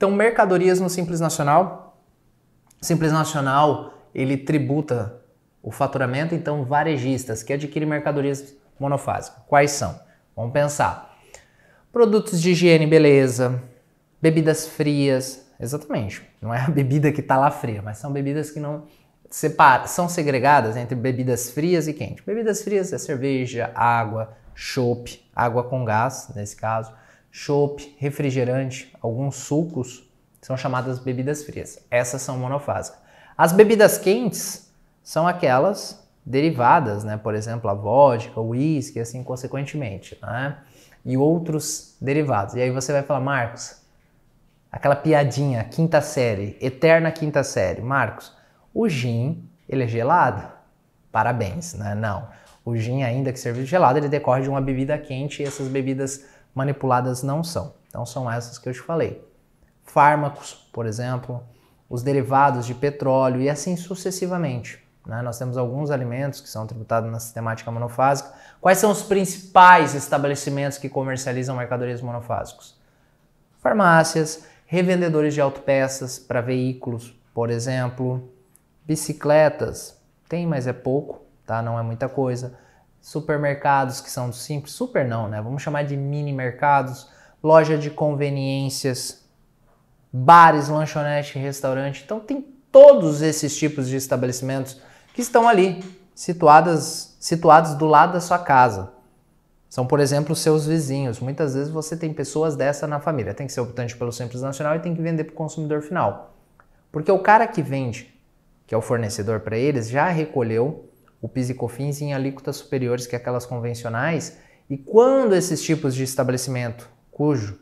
Então, mercadorias no Simples Nacional. Simples Nacional, ele tributa o faturamento, então varejistas que adquirem mercadorias monofásicas. Quais são? Vamos pensar. Produtos de higiene e beleza, bebidas frias, exatamente. Não é a bebida que está lá fria, mas são bebidas que não são segregadas entre bebidas frias e quentes. Bebidas frias é cerveja, água, chopp, água com gás, nesse caso, chopp, refrigerante, alguns sucos são chamadas bebidas frias. Essas são monofásicas. As bebidas quentes são aquelas derivadas, né? Por exemplo, a vodka, o uísque, assim consequentemente, né? E outros derivados. E aí você vai falar, Marcos, aquela piadinha, quinta série, eterna quinta série. Marcos, o gin, ele é gelado? Parabéns, né? Não. O gin, ainda que seja gelado, ele decorre de uma bebida quente e essas bebidas manipuladas não são. Então são essas que eu te falei. Fármacos, por exemplo, os derivados de petróleo e assim sucessivamente, né? Nós temos alguns alimentos que são tributados na sistemática monofásica. Quais são os principais estabelecimentos que comercializam mercadorias monofásicos? Farmácias, revendedores de autopeças para veículos, por exemplo, bicicletas, tem, mas é pouco, tá? Não é muita coisa. Supermercados que são simples, super não, né? Vamos chamar de mini mercados, loja de conveniências, bares, lanchonete, restaurante. Então tem todos esses tipos de estabelecimentos que estão ali, situados do lado da sua casa. São, por exemplo, os seus vizinhos. Muitas vezes você tem pessoas dessa na família. Tem que ser optante pelo Simples Nacional e tem que vender para o consumidor final. Porque o cara que vende, que é o fornecedor para eles, já recolheu o PIS e COFINS em alíquotas superiores que aquelas convencionais. E quando esses tipos de estabelecimento, cujo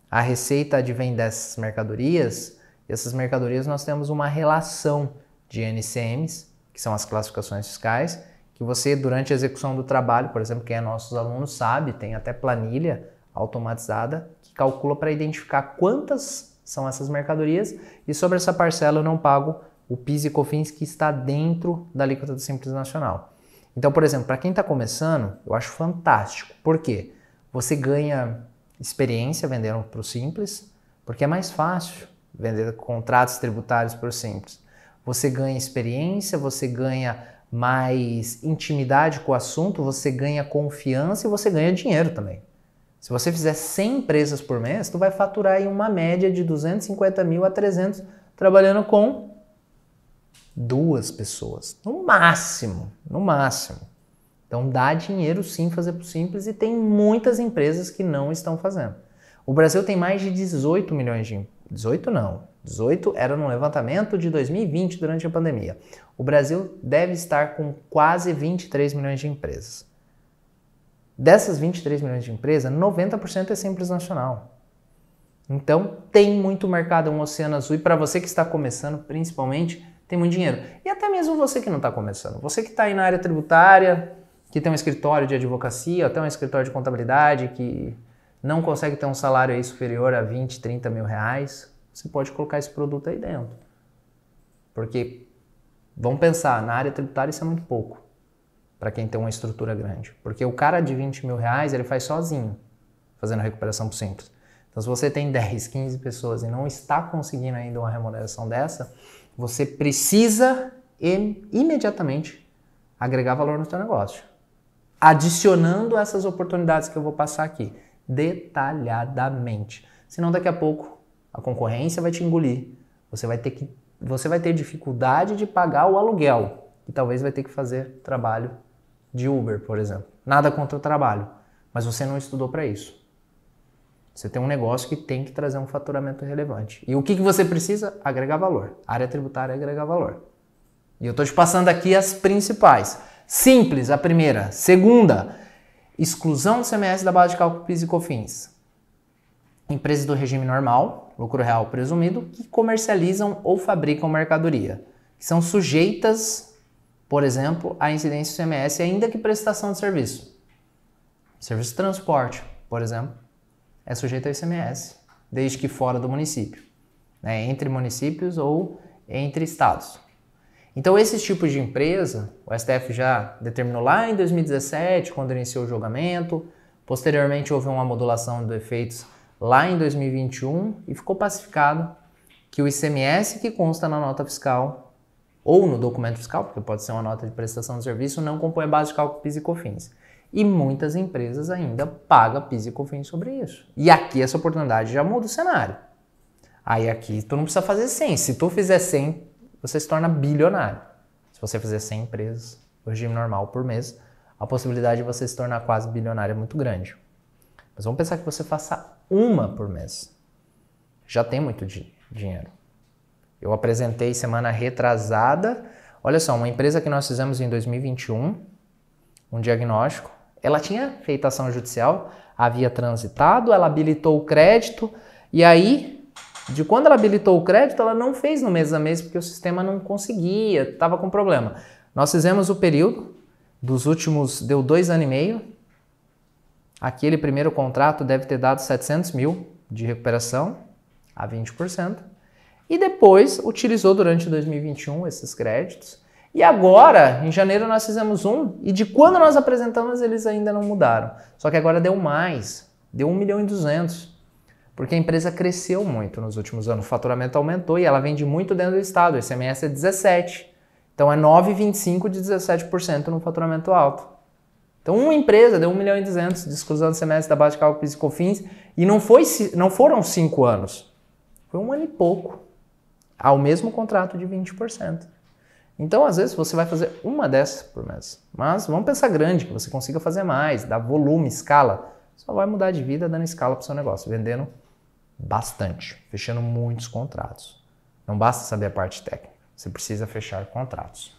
a receita advém dessas mercadorias, essas mercadorias nós temos uma relação de NCMs, que são as classificações fiscais, que você, durante a execução do trabalho, por exemplo, quem é nossos alunos sabe, tem até planilha automatizada que calcula para identificar quantas são essas mercadorias e sobre essa parcela eu não pago o PIS e COFINS que está dentro da alíquota do Simples Nacional. Então, por exemplo, para quem está começando, eu acho fantástico. Por quê? Você ganha experiência vendendo para o Simples, porque é mais fácil vender contratos tributários para o Simples. Você ganha experiência, você ganha mais intimidade com o assunto, você ganha confiança e você ganha dinheiro também. Se você fizer 100 empresas por mês, tu vai faturar em uma média de 250 mil a 300 trabalhando com 2 pessoas, no máximo, no máximo. Então dá dinheiro sim fazer pro Simples e tem muitas empresas que não estão fazendo. O Brasil tem mais de 18 milhões de... 18 não, 18 era no levantamento de 2020 durante a pandemia. O Brasil deve estar com quase 23 milhões de empresas. Dessas 23 milhões de empresas, 90% é Simples Nacional. Então tem muito mercado, um oceano azul e para você que está começando, principalmente, tem muito dinheiro. E até mesmo você que não está começando, você que está aí na área tributária, que tem um escritório de advocacia, até um escritório de contabilidade, que não consegue ter um salário aí superior a 20, 30 mil reais, você pode colocar esse produto aí dentro. Porque, vamos pensar, na área tributária isso é muito pouco, para quem tem uma estrutura grande. Porque o cara de 20 mil reais, ele faz sozinho, fazendo a recuperação por Simples. Então, se você tem 10, 15 pessoas e não está conseguindo ainda uma remuneração dessa, você precisa imediatamente agregar valor no seu negócio. Adicionando essas oportunidades que eu vou passar aqui, detalhadamente. Senão daqui a pouco a concorrência vai te engolir. Você vai ter dificuldade de pagar o aluguel e talvez vai ter que fazer trabalho de Uber, por exemplo. Nada contra o trabalho, mas você não estudou para isso. Você tem um negócio que tem que trazer um faturamento relevante. E o que você precisa? Agregar valor. A área tributária é agregar valor. E eu estou te passando aqui as principais. Simples, a primeira. Segunda, exclusão do CMS da base de cálculo PIS e COFINS. Empresas do regime normal, lucro real presumido, que comercializam ou fabricam mercadoria, que são sujeitas, por exemplo, à incidência do CMS, ainda que prestação de serviço. Serviço de transporte, por exemplo, é sujeito ao ICMS, desde que fora do município, né? Entre municípios ou entre estados. Então, esses tipos de empresa, o STF já determinou lá em 2017, quando iniciou o julgamento. Posteriormente, houve uma modulação dos efeitos lá em 2021 e ficou pacificado que o ICMS que consta na nota fiscal ou no documento fiscal, porque pode ser uma nota de prestação de serviço, não compõe a base de cálculo PIS e COFINS. E muitas empresas ainda pagam PIS e COFINS sobre isso. E aqui essa oportunidade já muda o cenário. Aí aqui tu não precisa fazer 100. Se tu fizer 100, você se torna bilionário. Se você fizer 100 empresas, o regime normal por mês, a possibilidade de você se tornar quase bilionário é muito grande. Mas vamos pensar que você faça uma por mês. Já tem muito dinheiro. Eu apresentei semana retrasada, olha só, uma empresa que nós fizemos em 2021, um diagnóstico, ela tinha feito ação judicial, havia transitado, ela habilitou o crédito, e aí, de quando ela habilitou o crédito, ela não fez no mês a mês, porque o sistema não conseguia, estava com problema. Nós fizemos o período dos últimos, deu 2 anos e meio, aquele primeiro contrato deve ter dado 700 mil de recuperação, a 20%, e depois utilizou durante 2021 esses créditos. E agora, em janeiro, nós fizemos e de quando nós apresentamos, eles ainda não mudaram. Só que agora deu mais, deu 1.200.000, porque a empresa cresceu muito nos últimos anos, o faturamento aumentou e ela vende muito dentro do estado, o ICMS é 17%, então é 9,25% de 17% no faturamento alto. Então uma empresa deu 1.200.000 de exclusão do ICMS da base de cálculo PIS e COFINS e não foram 5 anos, foi 1 ano e pouco, ao mesmo contrato de 20%. Então, às vezes, você vai fazer uma dessas por mês. Mas vamos pensar grande, que você consiga fazer mais, dar volume, escala. Só vai mudar de vida dando escala para o seu negócio, vendendo bastante, fechando muitos contratos. Não basta saber a parte técnica, você precisa fechar contratos.